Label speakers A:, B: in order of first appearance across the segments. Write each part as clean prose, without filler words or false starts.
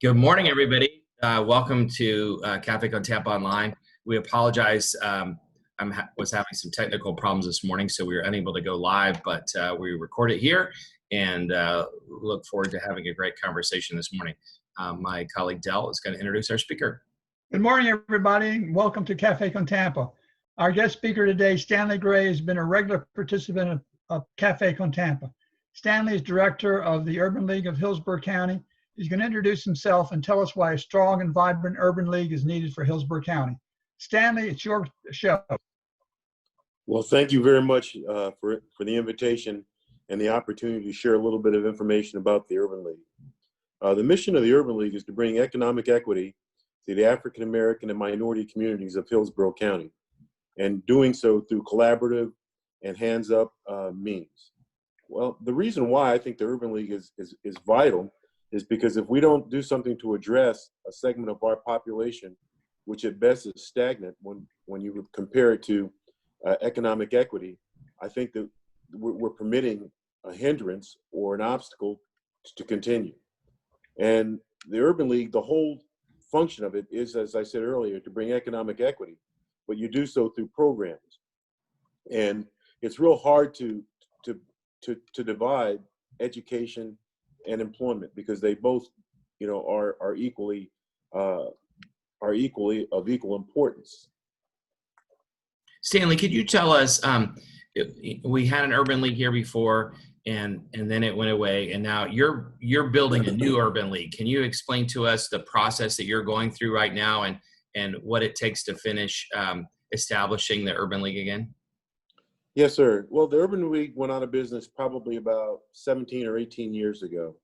A: Good morning, everybody. Welcome to Cafe con Tampa Online. We apologize. Was having some technical problems this morning, so we were unable to go live, but we record it here and look forward to having a great conversation this morning. My colleague Dell is going to introduce our speaker.
B: Good morning, everybody. Welcome to Cafe con Tampa. Our guest speaker today, Stanley Gray, has been a regular participant of Cafe con Tampa. Stanley is director of the Urban League of Hillsborough County. He's going to introduce himself and tell us why a strong and vibrant urban league is needed for Hillsborough County. Stanley, it's your show.
C: Well, thank you very much for the invitation and the opportunity to share a little bit of information about the Urban League. The mission of the Urban League is to bring economic equity to the African American and minority communities of Hillsborough County, and doing so through collaborative and hands-up means. Well, the reason why I think the Urban League is vital is because if we don't do something to address a segment of our population, which at best is stagnant when you compare it to economic equity, I think that we're permitting a hindrance or an obstacle to continue. And the Urban League, the whole function of it is, as I said earlier, to bring economic equity, but you do so through programs. And it's real hard to divide education and employment, because they both, are equally of equal importance.
A: Stanley, could you tell us, we had an urban league here before and then it went away, and now you're building a new urban league. Can you explain to us the process that you're going through right now and what it takes to finish establishing the urban league again?
C: Yes, sir. Well, the Urban League went out of business probably about 17 or 18 years ago.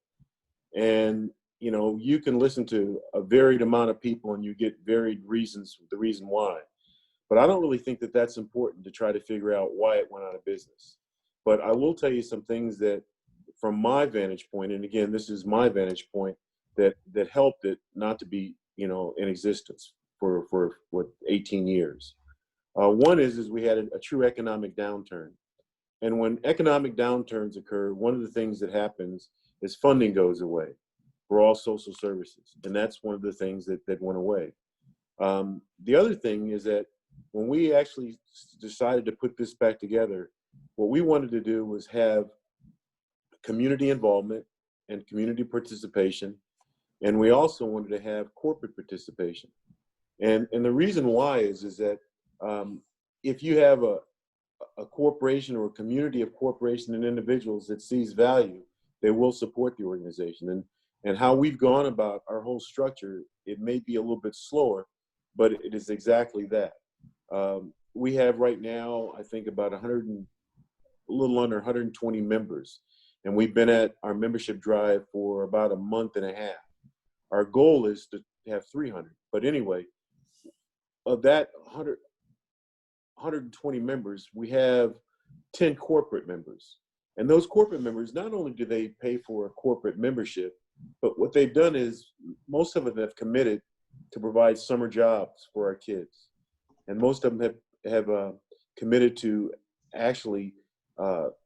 C: And, you can listen to a varied amount of people and you get varied reasons, the reason why. But I don't really think that that's important to try to figure out why it went out of business. But I will tell you some things that, from my vantage point, and again, this is my vantage point, that helped it not to be, in existence for 18 years. One is we had a true economic downturn. And when economic downturns occur, one of the things that happens is funding goes away for all social services. And that's one of the things that went away. The other thing is that when we actually decided to put this back together, what we wanted to do was have community involvement and community participation. And we also wanted to have corporate participation. And the reason why is that if you have a corporation or a community of corporations and individuals that sees value, they will support the organization. And how we've gone about our whole structure, it may be a little bit slower, but it is exactly that. We have right now, I think, about a little under 120 members. And we've been at our membership drive for about a month and a half. Our goal is to have 300. But anyway, of that 120 members, we have 10 corporate members. And those corporate members, not only do they pay for a corporate membership, but what they've done is most of them have committed to provide summer jobs for our kids. And most of them have committed to actually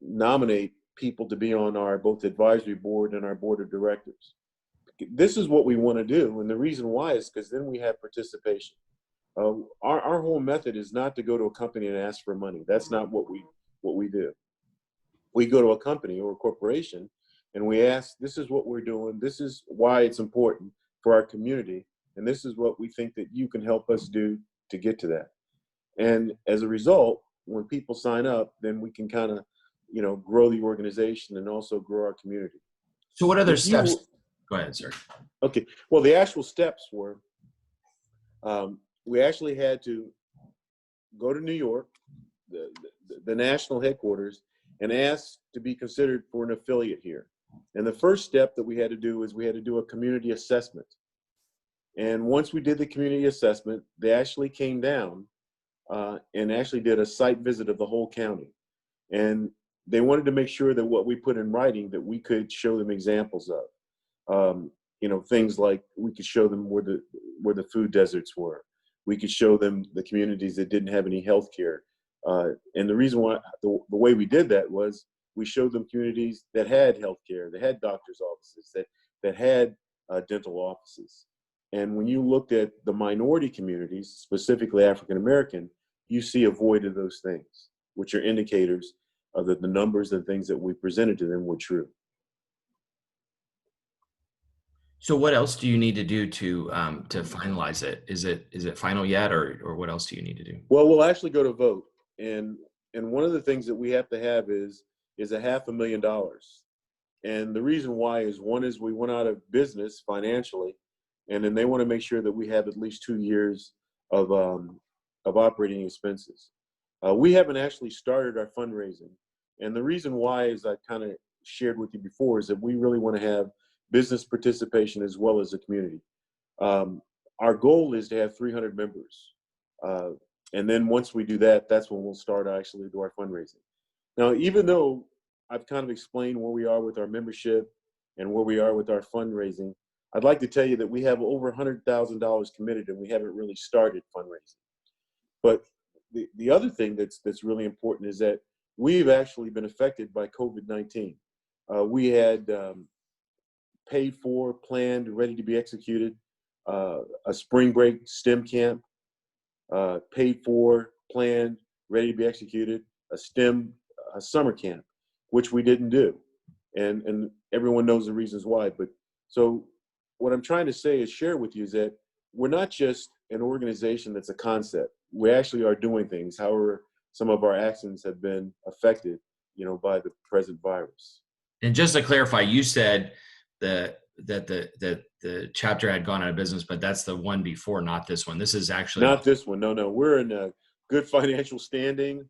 C: nominate people to be on our both advisory board and our board of directors. This is what we want to do. And the reason why is because then we have participation. Our whole method is not to go to a company and ask for money. That's not what we do. We go to a company or a corporation and we ask, this is what we're doing. This is why it's important for our community. And this is what we think that you can help us do to get to that. And as a result, when people sign up, then we can kind of, grow the organization and also grow our community.
A: So what other steps? Go ahead, sir.
C: Okay. Well, the actual steps were, we actually had to go to New York, the national headquarters, and ask to be considered for an affiliate here. And the first step that we had to do is we had to do a community assessment. And once we did the community assessment, they actually came down and actually did a site visit of the whole county. And they wanted to make sure that what we put in writing, that we could show them examples of. Things like we could show them where the food deserts were. We could show them the communities that didn't have any health care. And the reason why, the way we did that was we showed them communities that had health care, that had doctor's offices, that had dental offices. And when you looked at the minority communities, specifically African American, you see a void of those things, which are indicators of that the numbers and things that we presented to them were true.
A: So what else do you need to do to finalize it? Is it final yet, or what else do you need to do?
C: Well, we'll actually go to vote, and one of the things that we have to have is $500,000. And the reason why is, one is we went out of business financially, and then they want to make sure that we have at least 2 years of operating expenses. We haven't actually started our fundraising, and the reason why is I kind of shared with you before is that we really want to have business participation as well as the community. Our goal is to have 300 members, and then once we do that, that's when we'll start actually do our fundraising. Now, even though I've kind of explained where we are with our membership and where we are with our fundraising, I'd like to tell you that we have over $100,000 committed, and we haven't really started fundraising. But the other thing that's really important is that we've actually been affected by COVID-19. We had paid for, planned, ready to be executed a spring break STEM camp, paid for, planned, ready to be executed a summer camp, which we didn't do. And everyone knows the reasons why. But so what I'm trying to say is share with you is that we're not just an organization that's a concept. We actually are doing things. However, some of our actions have been affected, by the present virus. And
A: just to clarify, you said that the chapter had gone out of business, but that's the one before, not this one. This is actually
C: not this one. No, we're in a good financial standing,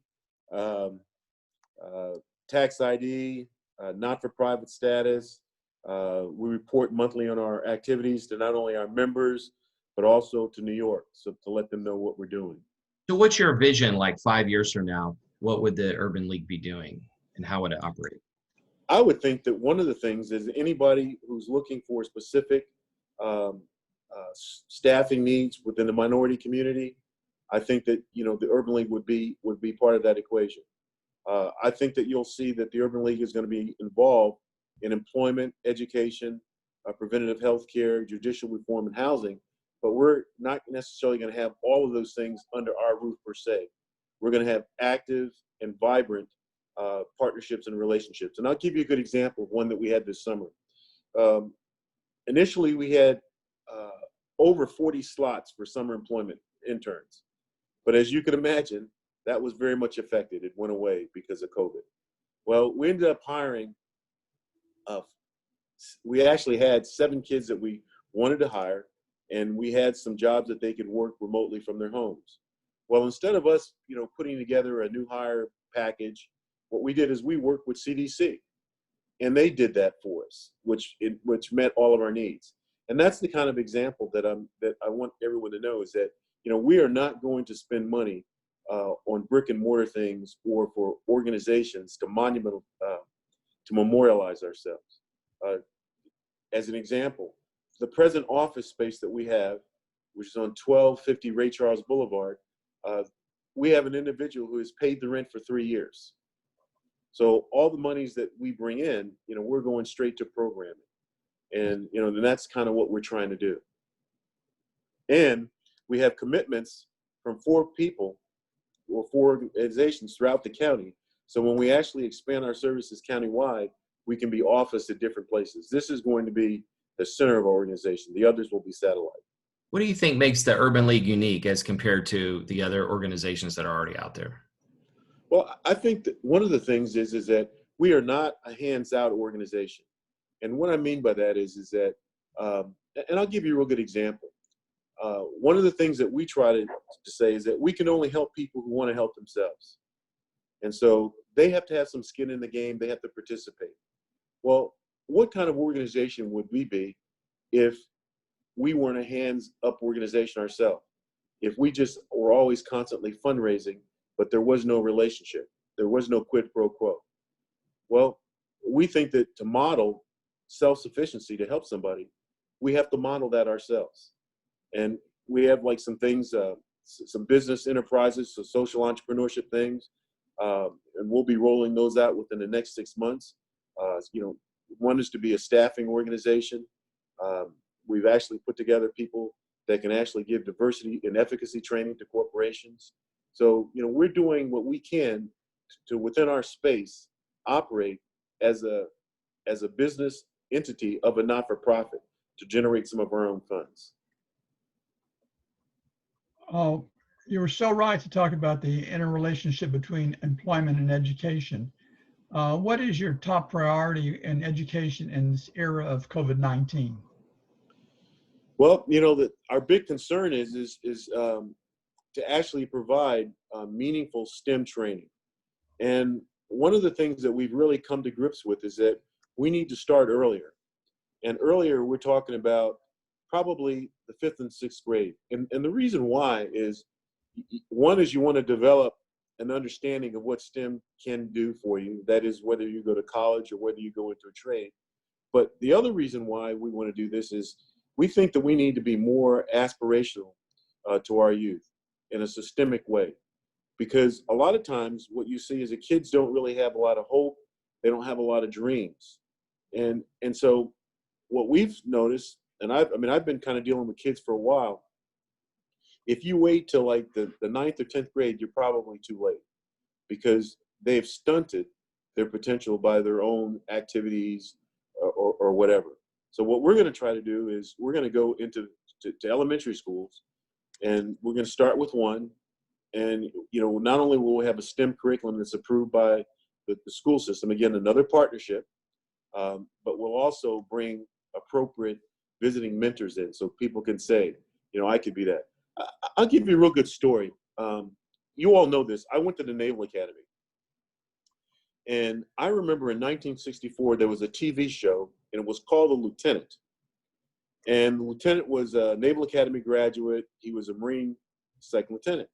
C: tax ID, not-for-profit status. We report monthly on our activities to not only our members, but also to New York, so to let them know what we're doing.
A: So what's your vision, like 5 years from now? What would the Urban League be doing, and how would it operate?
C: I would think that one of the things is anybody who's looking for specific staffing needs within the minority community, I think that the Urban League would be part of that equation. I think that you'll see that the Urban League is going to be involved in employment, education, preventative health care, judicial reform, and housing, but we're not necessarily going to have all of those things under our roof per se. We're going to have active and vibrant partnerships and relationships. And I'll give you a good example of one that we had this summer. Initially, we had over 40 slots for summer employment interns. But as you can imagine, that was very much affected. It went away because of COVID. Well, we ended up hiring, we actually had 7 kids that we wanted to hire, and we had some jobs that they could work remotely from their homes. Well, instead of us, putting together a new hire package, what we did is we worked with CDC, and they did that for us, which met all of our needs. And that's the kind of example that I want everyone to know is that, we are not going to spend money on brick and mortar things or for organizations to memorialize ourselves. As an example, the present office space that we have, which is on 1250 Ray Charles Boulevard, we have an individual who has paid the rent for 3 years. So all the monies that we bring in, we're going straight to programming. And, then that's kind of what we're trying to do. And we have commitments from 4 people or 4 organizations throughout the county. So when we actually expand our services countywide, we can be officed at different places. This is going to be the center of our organization. The others will be satellite.
A: What do you think makes the Urban League unique as compared to the other organizations that are already out there?
C: Well, I think that one of the things is that we are not a hands-out organization. And what I mean by that is that, and I'll give you a real good example. One of the things that we try to say is that we can only help people who want to help themselves. And so they have to have some skin in the game. They have to participate. Well, what kind of organization would we be if we weren't a hands-up organization ourselves? If we just were always constantly fundraising, but there was no relationship, there was no quid pro quo. Well, we think that to model self-sufficiency to help somebody, we have to model that ourselves. And we have like some things, some business enterprises, so social entrepreneurship things, and we'll be rolling those out within the next 6 months. One is to be a staffing organization. We've actually put together people that can actually give diversity and efficacy training to corporations. So, we're doing what we can to within our space operate as a business entity of a not-for-profit to generate some of our own funds.
B: Oh, you were so right to talk about the interrelationship between employment and education. What is your top priority in education in this era of COVID-19?
C: Well, that our big concern is to actually provide meaningful STEM training. And one of the things that we've really come to grips with is that we need to start earlier. And earlier, we're talking about probably the 5th and 6th grade. And the reason why is, one is you want to develop an understanding of what STEM can do for you. That is, whether you go to college or whether you go into a trade. But the other reason why we want to do this is we think that we need to be more aspirational to our youth in a systemic way. Because a lot of times what you see is that kids don't really have a lot of hope. They don't have a lot of dreams. And so what we've noticed, and I've been kind of dealing with kids for a while, if you wait till like the 9th or 10th grade, you're probably too late, because they've stunted their potential by their own activities or whatever. So what we're going to try to do is we're going to go into elementary schools, and we're going to start with one. And, not only will we have a STEM curriculum that's approved by the school system, again, another partnership, but we'll also bring appropriate visiting mentors in so people can say, I could be that. I'll give you a real good story. You all know this. I went to the Naval Academy. And I remember in 1964, there was a TV show, and it was called The Lieutenant. And the lieutenant was a Naval Academy graduate. He was a Marine second lieutenant.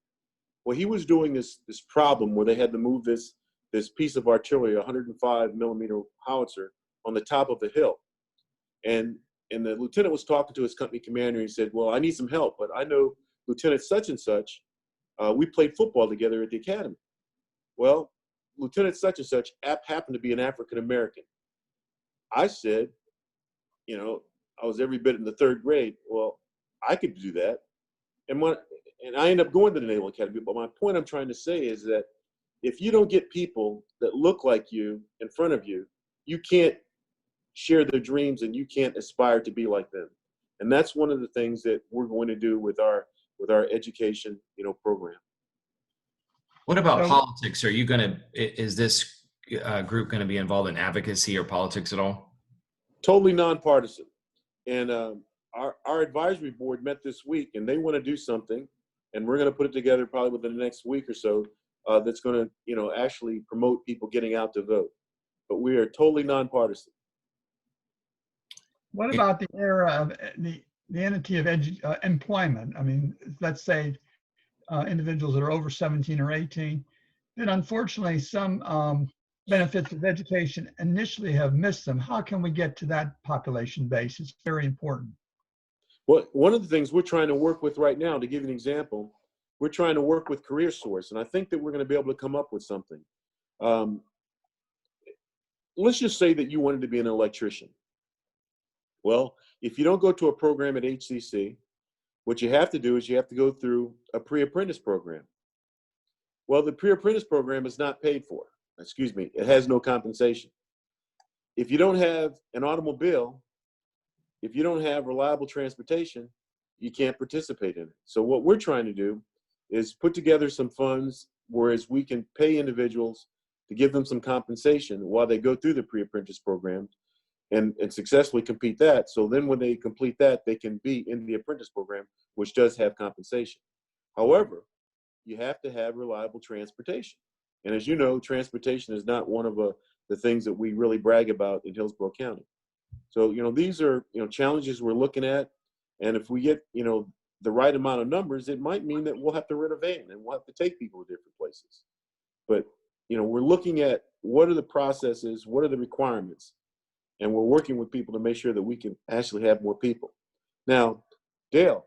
C: Well, he was doing this problem where they had to move this piece of artillery, a 105 millimeter howitzer, on the top of a hill. And the lieutenant was talking to his company commander. He said, well, I need some help, but I know Lieutenant such and such. We played football together at the academy. Well, Lieutenant such and such happened to be an African American. I said, I was every bit in the 3rd grade. Well, I could do that. And I ended up going to the Naval Academy. But my point I'm trying to say is that if you don't get people that look like you in front of you, you can't share their dreams and you can't aspire to be like them. And that's one of the things that we're going to do with our education, program.
A: What about politics? Is this group going to be involved in advocacy or politics at all?
C: Totally nonpartisan. And our advisory board met this week, and they want to do something, and we're going to put it together probably within the next week or so. That's going to, actually promote people getting out to vote. But we are totally nonpartisan.
B: What about the era of the entity of employment? I mean, let's say individuals that are over 17 or 18, then unfortunately some benefits of education initially have missed them. How can we get to that population base? It's very important.
C: Well, one of the things we're trying to work with right now, to give you an example, we're trying to work with Career Source, and I think that we're going to be able to come up with something. Let's just say that you wanted to be an electrician. Well, if you don't go to a program at HCC, what you have to do is you have to go through a pre-apprentice program. Well, the pre-apprentice program is not paid for. It has no compensation. If you don't have an automobile, if you don't have reliable transportation, you can't participate in it. So what we're trying to do is put together some funds, whereas we can pay individuals to give them some compensation while they go through the pre-apprentice program and successfully complete that. So then when they complete that, they can be in the apprentice program, which does have compensation. However, you have to have reliable transportation. And as you know, transportation is not one of the things that we really brag about in Hillsborough County. So, these are, challenges we're looking at. And if we get, the right amount of numbers, it might mean that we'll have to rent a van and we'll have to take people to different places. But, we're looking at what are the processes, what are the requirements, and we're working with people to make sure that we can actually have more people. Now, Dale,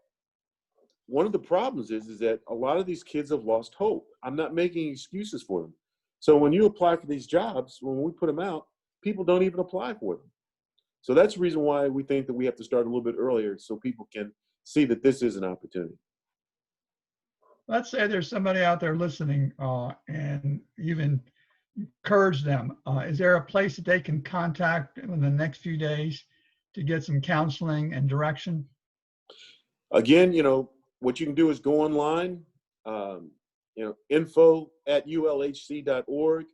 C: one of the problems is that a lot of these kids have lost hope. I'm not making excuses for them. So when you apply for these jobs, when we put them out, people don't even apply for them. So that's the reason why we think that we have to start a little bit earlier so people can see that this is an opportunity.
B: Let's say there's somebody out there listening and you've encouraged them. Is there a place that they can contact in the next few days to get some counseling and direction?
C: Again, what you can do is go online, info@ulhc.org,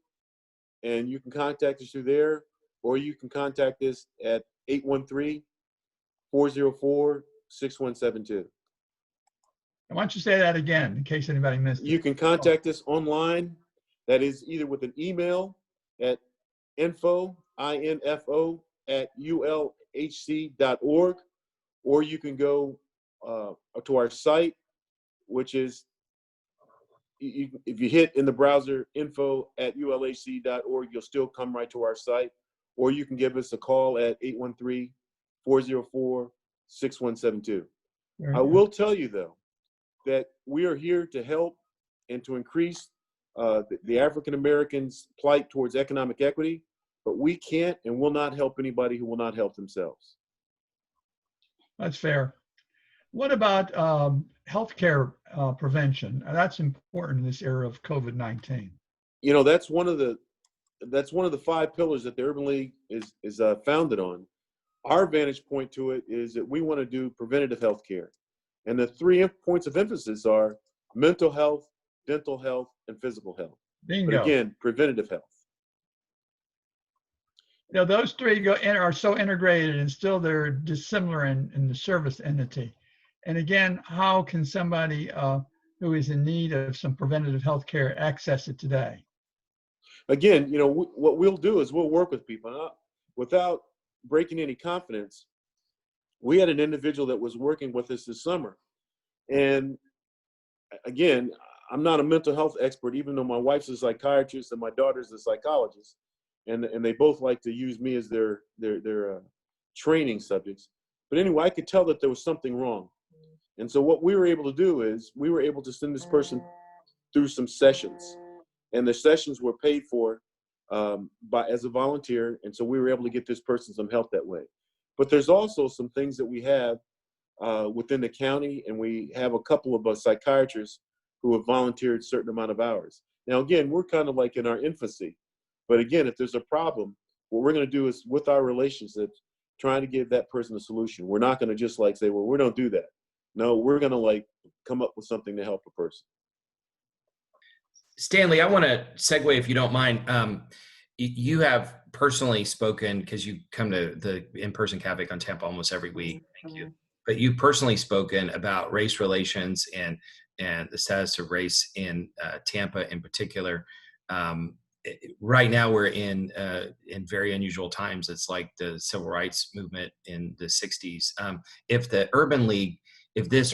C: and you can contact us through there, or you can contact us at 813-404-6172.
B: Why don't you say that again in case anybody missed it?
C: You can contact us online. That is either with an email at info@ulhc.org, or you can go to our site, which is, if you hit in the browser info@ulhc.org, you'll still come right to our site, or you can give us a call at 813-404-6172. I will tell you, though, that we are here to help and to increase the African Americans' plight towards economic equity, but we can't and will not help anybody who will not help themselves.
B: That's fair. What about healthcare prevention? That's important in this era of COVID-19.
C: That's one of the 5 pillars that the Urban League is founded on. Our vantage point to it is that we want to do preventative health care. And the 3 points of emphasis are mental health, dental health, and physical health.
B: Bingo.
C: But again, preventative health.
B: Those 3 are so integrated, and still they're dissimilar in the service entity. And again, how can somebody who is in need of some preventative health care access it today?
C: Again, what we'll do is we'll work with people. Without breaking any confidence, we had an individual that was working with us this summer. And again, I'm not a mental health expert, even though my wife's a psychiatrist and my daughter's a psychologist. And they both like to use me as their training subjects. But anyway, I could tell that there was something wrong. And so what we were able to do is we were able to send this person through some sessions. And the sessions were paid for as a volunteer. And so we were able to get this person some help that way. But there's also some things that we have within the county, and we have a couple of psychiatrists who have volunteered a certain amount of hours. Now, again, we're kind of like in our infancy. But again, if there's a problem, what we're going to do is, with our relationships, trying to give that person a solution. We're not going to just say, well, we don't do that. No, we're going to come up with something to help a person.
A: Stanley, I want to segue, if you don't mind. You have personally spoken, because you come to the in-person Cafe on Tampa almost every week. Thank you. But you've personally spoken about race relations and the status of race in Tampa in particular. Right now we're in very unusual times. It's like the civil rights movement in the 60s. If this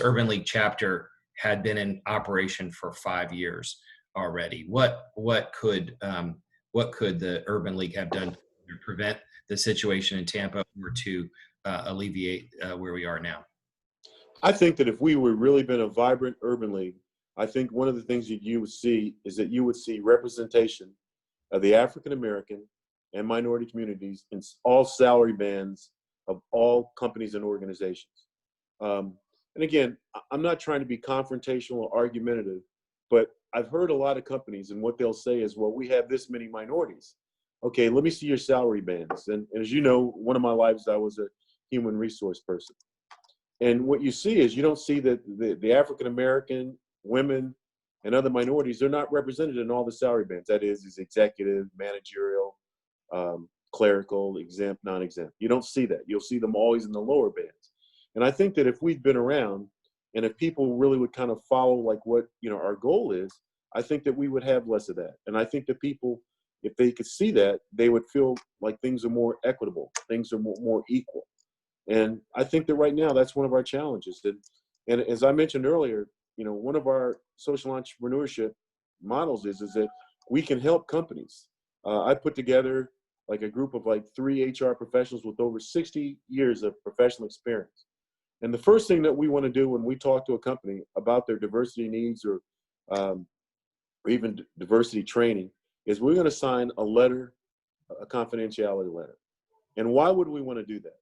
A: Urban League chapter had been in operation for 5 years already, what could the Urban League have done to prevent the situation in Tampa or to alleviate where we are now?
C: I think that if we were really been a vibrant Urban League, I think one of the things that you would see is that you would see representation of the African American and minority communities in all salary bands of all companies and organizations. And again, I'm not trying to be confrontational or argumentative, but I've heard a lot of companies, and what they'll say is, well, we have this many minorities. Okay, let me see your salary bands. And as you know, one of my lives, I was a human resource person. And what you see is you don't see that the African American, women, and other minorities, they're not represented in all the salary bands. That is executive, managerial, clerical, exempt, non-exempt. You don't see that. You'll see them always in the lower bands. And I think that if we'd been around, and if people really would kind of follow what our goal is, I think that we would have less of that. And I think that people, if they could see that, they would feel like things are more equitable, things are more equal. And I think that right now that's one of our challenges. And as I mentioned earlier, one of our social entrepreneurship models is that we can help companies. I put together a group of 3 HR professionals with over 60 years of professional experience. And the first thing that we want to do when we talk to a company about their diversity needs or even diversity training is we're going to sign a letter, a confidentiality letter. And why would we want to do that?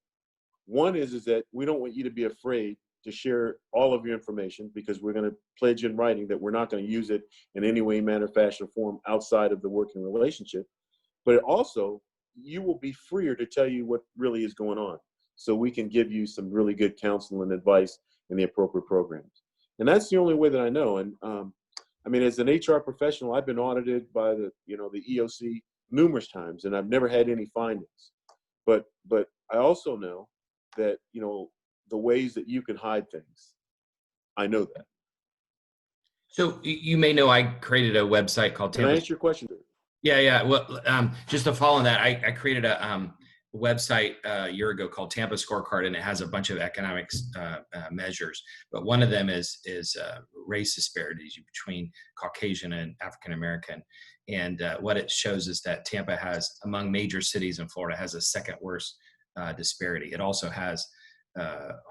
C: One is that we don't want you to be afraid to share all of your information, because we're going to pledge in writing that we're not going to use it in any way, manner, fashion, or form outside of the working relationship. But it also, you will be freer to tell you what really is going on, so we can give you some really good counsel and advice in the appropriate programs. And that's the only way that I know. And I mean, as an HR professional, I've been audited by the EOC numerous times, and I've never had any findings. But I also know that, the ways that you can hide things. I know that.
A: So you may know I created a website called
C: Can
A: Tampa.
C: I answer your question?
A: Yeah. Well, just to follow on that, I created a website a year ago called Tampa Scorecard, and it has a bunch of economics measures. But one of them is race disparities between Caucasian and African American. And what it shows is that Tampa has, among major cities in Florida, has a second worst disparity. It also has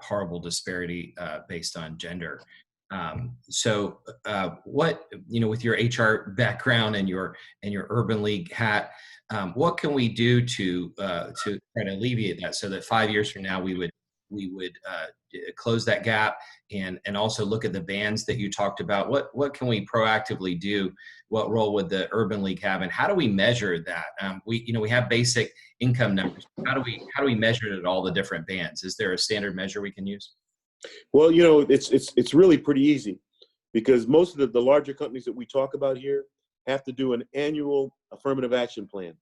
A: horrible disparity based on gender. So what, with your HR background and your Urban League hat, what can we do to try to alleviate that, so that 5 years from now we would close that gap, and also look at the bands that you talked about? What can we proactively do? What role would the Urban League have, and how do we measure that? We have basic income numbers. How do we measure it at all the different bands? Is there a standard measure we can use?
C: Well, it's really pretty easy, because most of the larger companies that we talk about here have to do an annual affirmative action plan.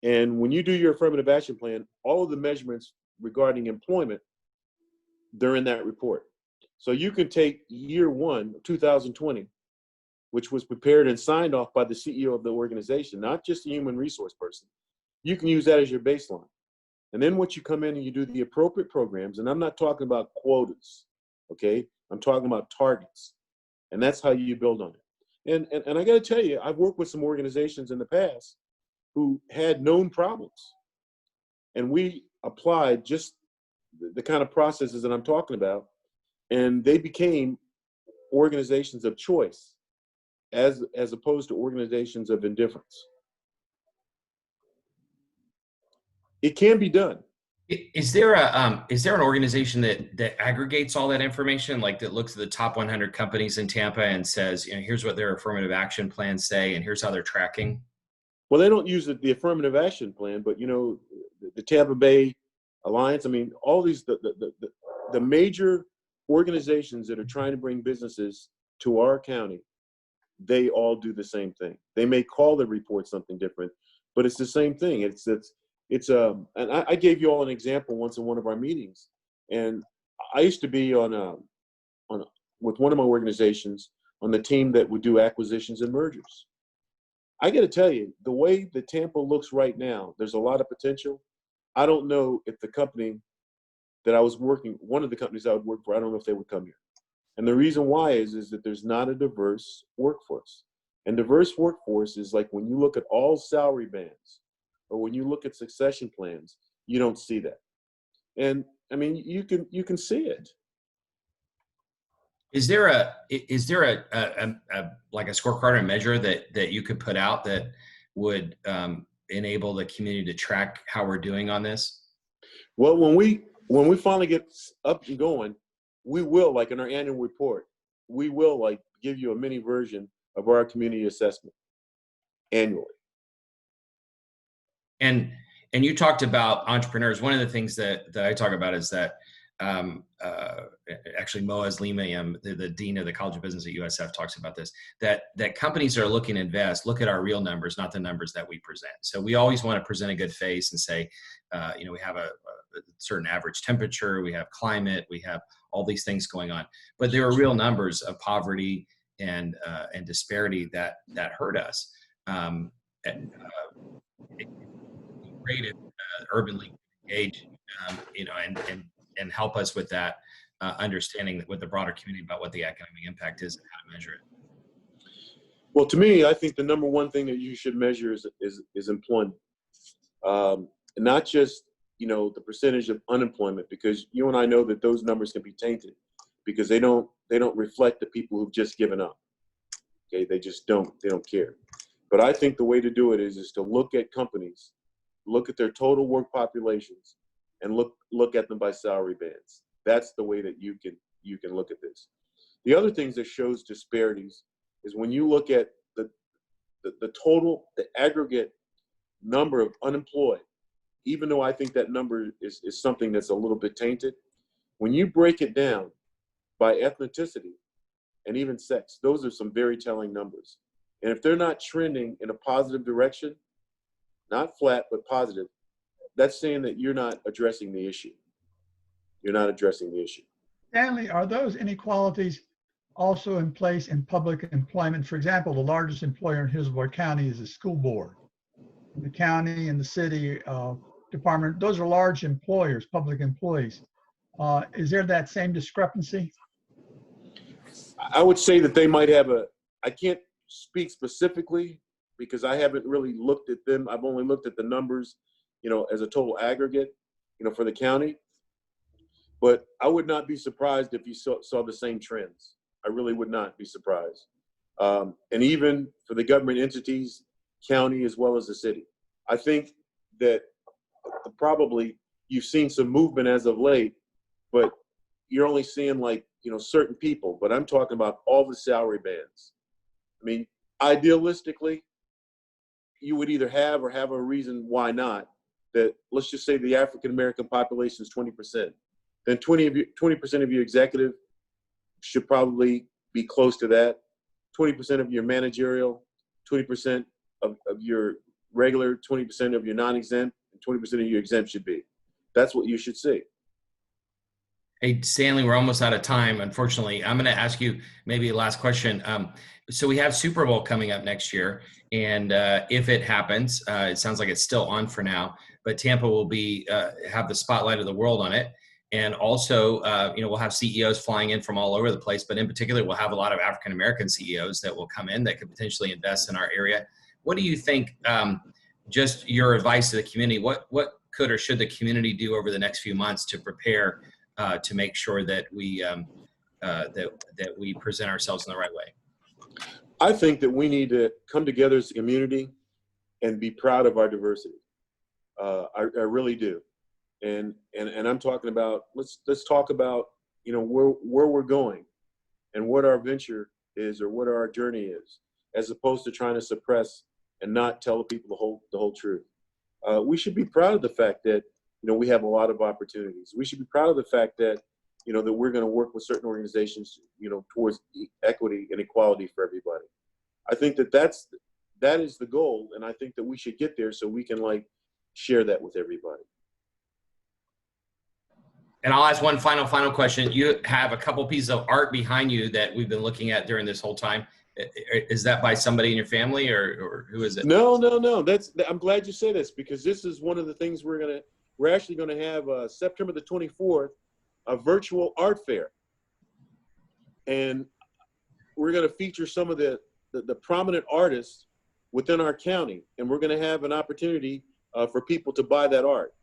C: And when you do your affirmative action plan, all of the measurements regarding employment, they're in that report. So you can take year 1, 2020, which was prepared and signed off by the CEO of the organization, not just a human resource person. You can use that as your baseline. And then once you come in and you do the appropriate programs, and I'm not talking about quotas, okay? I'm talking about targets. And that's how you build on it. And I got to tell you, I've worked with some organizations in the past who had known problems. And we applied just the kind of processes that I'm talking about, and they became organizations of choice as opposed to organizations of indifference. It can be done.
A: Is there an organization that aggregates all that information, like that looks at the top 100 companies in Tampa and says, here's what their affirmative action plans say, and here's how they're tracking?
C: Well, they don't use the affirmative action plan, but the Tampa Bay Alliance. I mean, all these the major organizations that are trying to bring businesses to our county, they all do the same thing. They may call the report something different, but it's the same thing. And I gave you all an example once in one of our meetings, and I used to be with one of my organizations on the team that would do acquisitions and mergers. I got to tell you, the way that Tampa looks right now, there's a lot of potential. I don't know if the company that I was working, one of the companies I would work for, I don't know if they would come here. And the reason why is that there's not a diverse workforce. And diverse workforce is like when you look at all salary bands, or when you look at succession plans, you don't see that. And I mean, you can see it.
A: Is there a like a scorecard or measure that you could put out that would enable the community to track how we're doing on this?
C: Well, when we finally get up and going, we will, like in our annual report, we will like give you a mini version of our community assessment annually. And
A: you talked about entrepreneurs. One of the things that I talk about is that actually Moaz Limiam, the dean of the College of Business at USF, talks about this, that companies that are looking to invest look at our real numbers, not the numbers that we present. So we always want to present a good face and say, we have a certain average temperature, we have climate, we have all these things going on, but there are real numbers of poverty and disparity that hurt us. Great if Urban League engage, and help us with that understanding with the broader community about what the economic impact is and how to measure it.
C: Well, to me, I think the number one thing that you should measure is employment, not just the percentage of unemployment, because you and I know that those numbers can be tainted because they don't reflect the people who've just given up. Okay, they don't care. But I think the way to do it is to look at companies look at their total work populations, and look at them by salary bands. That's the way that you can look at this. The other things that shows disparities is when you look at the total, the aggregate number of unemployed, even though I think that number is something that's a little bit tainted, when you break it down by ethnicity and even sex, those are some very telling numbers. And if they're not trending in a positive direction, not flat, but positive, that's saying that you're not addressing the issue. You're not addressing the issue.
B: Stanley, are those inequalities also in place in public employment? For example, the largest employer in Hillsborough County is the school board. The county and the city department, those are large employers, public employees. Is there that same discrepancy?
C: I would say that they might have I can't speak specifically because I haven't really looked at them. I've only looked at the numbers, as a total aggregate, for the county. But I would not be surprised if you saw the same trends. I really would not be surprised. And even for the government entities, county as well as the city. I think that probably you've seen some movement as of late, but you're only seeing certain people. But I'm talking about all the salary bands. I mean, idealistically, you would either have or have a reason why not. That let's just say the African American population is 20%. Then 20% of your executive should probably be close to that. 20% of your managerial, 20% of your regular, 20% of your non-exempt, and 20% of your exempt should be. That's what you should see.
A: Hey, Stanley, we're almost out of time, unfortunately. I'm going to ask you maybe a last question. So we have Super Bowl coming up next year, and if it happens, it sounds like it's still on for now, but Tampa will be have the spotlight of the world on it. And also, we'll have CEOs flying in from all over the place, but in particular, we'll have a lot of African-American CEOs that will come in that could potentially invest in our area. What do you think, just your advice to the community, what could or should the community do over the next few months to prepare to make sure that we that we present ourselves in the right way?
C: I think that we need to come together as a community and be proud of our diversity. I really do. And I'm talking about, let's talk about, where we're going and what our venture is or what our journey is, as opposed to trying to suppress and not tell the people the whole truth. We should be proud of the fact that, we have a lot of opportunities. We should be proud of the fact that, that we're going to work with certain organizations, towards equity and equality for everybody. I think that is the goal. And I think that we should get there so we can share that with everybody.
A: And I'll ask one final question. You have a couple pieces of art behind you that we've been looking at during this whole time. Is that by somebody in your family or who is it?
C: No. I'm glad you say this because this is one of the things we're actually going to have September the 24th, a virtual art fair. And we're going to feature some of the prominent artists within our county. And we're going to have an opportunity for people to buy that art.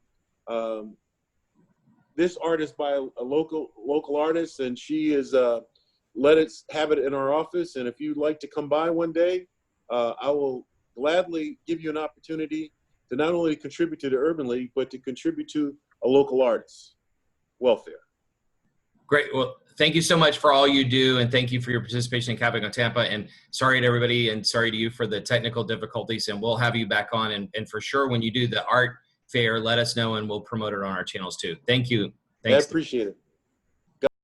C: This art is by a local artist, and she is let us have it in our office. And if you'd like to come by one day, I will gladly give you an opportunity to not only contribute to the Urban League, but to contribute to a local artist's welfare.
A: Great. Well, thank you so much for all you do, and thank you for your participation in Cafe on Tampa. And sorry to everybody, and sorry to you for the technical difficulties. And we'll have you back on. And for sure, when you do the art fair, let us know, and we'll promote it on our channels too. Thank you. Thanks.
C: I appreciate it.